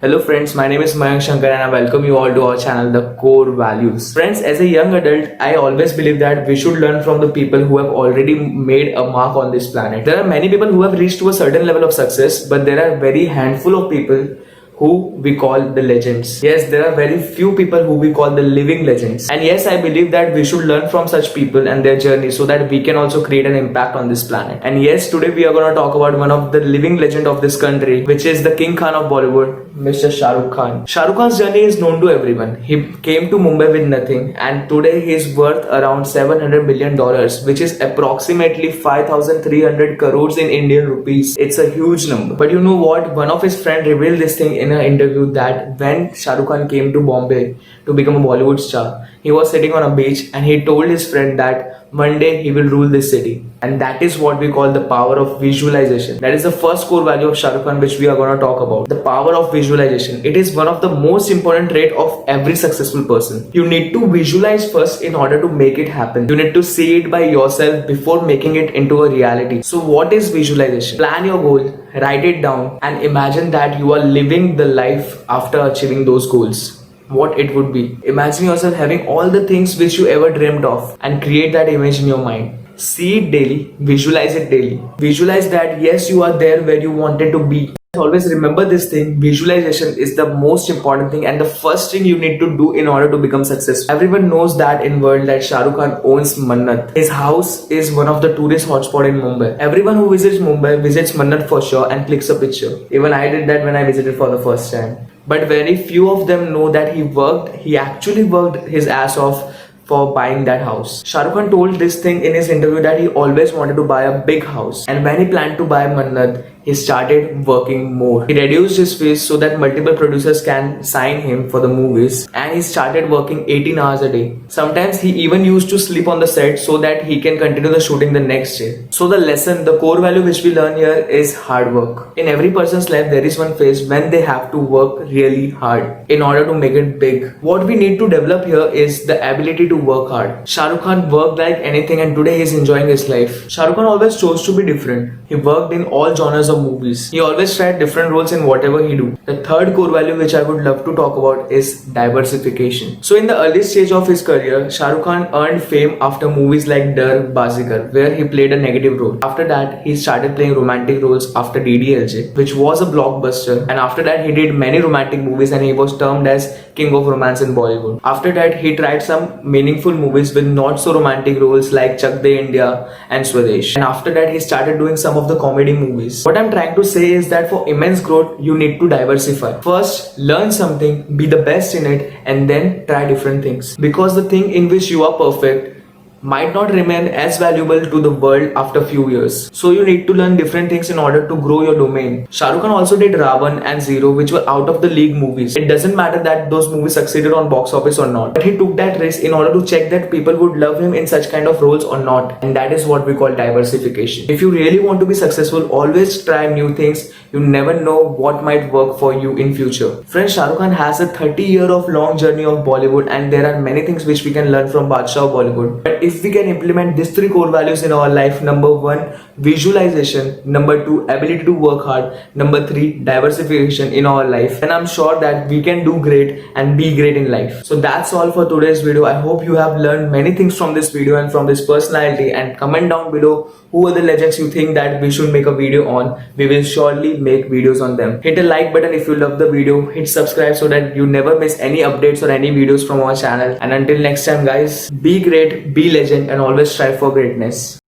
Hello friends, my name is Mayank Shankar and I welcome you all to our channel, The Core Values. Friends, as a young adult, I always believe that we should learn from the people who have already made a mark on this planet. There are many people who have reached to a certain level of success, but there are very handful of people who we call the legends. Yes, there are very few people who we call the living legends. And yes, I believe that we should learn from such people and their journey so that we can also create an impact on this planet. And yes, today we are going to talk about one of the living legend of this country, which is the King Khan of Bollywood, Mr. Shah Rukh Khan. Shah Rukh Khan's journey is known to everyone. He came to Mumbai with nothing and today he is worth around $700 million, which is approximately 5,300 crores in Indian rupees. It's a huge number. But you know what? One of his friends revealed this thing in an interview that when Shah Rukh Khan came to Bombay to become a Bollywood star, he was sitting on a beach and he told his friend that one day he will rule this city. And that is what we call the power of visualization. That is the first core value of Shah Rukh Khan which we are going to talk about. The power of visualization. It is one of the most important trait of every successful person. You need to visualize first in order to make it happen. You need to see it by yourself before making it into a reality. So what is visualization? Plan your goal, write it down and imagine that you are living the life after achieving those goals. What it would be. Imagine yourself having all the things which you ever dreamed of and create that image in your mind. See it daily, visualize it daily. Visualize that yes, you are there where you wanted to be. Always remember this thing, visualization is the most important thing and the first thing you need to do in order to become successful. Everyone knows that in world that Shah Rukh Khan owns Mannat. His house is one of the tourist hotspot in Mumbai. Everyone who visits Mumbai visits Mannat for sure and clicks a picture. Even I did that when I visited for the first time. But very few of them know that he actually worked his ass off for buying that house. Shah Rukh Khan told this thing in his interview that he always wanted to buy a big house. And when he planned to buy Mannat, he started working more. He reduced his fees so that multiple producers can sign him for the movies. And he started working 18 hours a day. Sometimes he even used to sleep on the set so that he can continue the shooting the next day. So the lesson, the core value which we learn here is hard work. In every person's life, there is one phase when they have to work really hard in order to make it big. What we need to develop here is the ability to work hard. Shah Rukh Khan worked like anything and today he is enjoying his life. Shah Rukh Khan always chose to be different. He worked in all genres of movies. He always tried different roles in whatever he do. The third core value which I would love to talk about is diversification. So in the early stage of his career, Shah Rukh Khan earned fame after movies like Dar, Bazigar, where he played a negative role. After that, he started playing romantic roles after DDLJ, which was a blockbuster. And after that, he did many romantic movies and he was termed as King of Romance in Bollywood. After that, he tried some meaningful movies with not so romantic roles like Chak De India and Swadesh. And after that, he started doing some of the comedy movies. What I'm trying to say is that for immense growth, you need to diversify. First, learn something, be the best in it, and then try different things. Because the thing in which you are perfect might not remain as valuable to the world after few years. So you need to learn different things in order to grow your domain. Shah Rukh Khan also did Ravan and Zero, which were out of the league movies. It doesn't matter that those movies succeeded on box office or not, but he took that risk in order to check that people would love him in such kind of roles or not. And that is what we call diversification. If you really want to be successful, always try new things. You never know what might work for you in future. Friends, Shah Rukh Khan has a 30-year of long journey of Bollywood and there are many things which we can learn from Badshah of Bollywood. But if we can implement these three core values in our life, number one, visualization, number two, ability to work hard, number three, diversification in our life, and I'm sure that we can do great and be great in life. So that's all for today's video. I hope you have learned many things from this video and from this personality, and comment down below who are the legends you think that we should make a video on. We will surely make videos on them. Hit a like button if you love the video, hit subscribe so that you never miss any updates or any videos from our channel. And until next time guys, be great, be legend and always strive for greatness.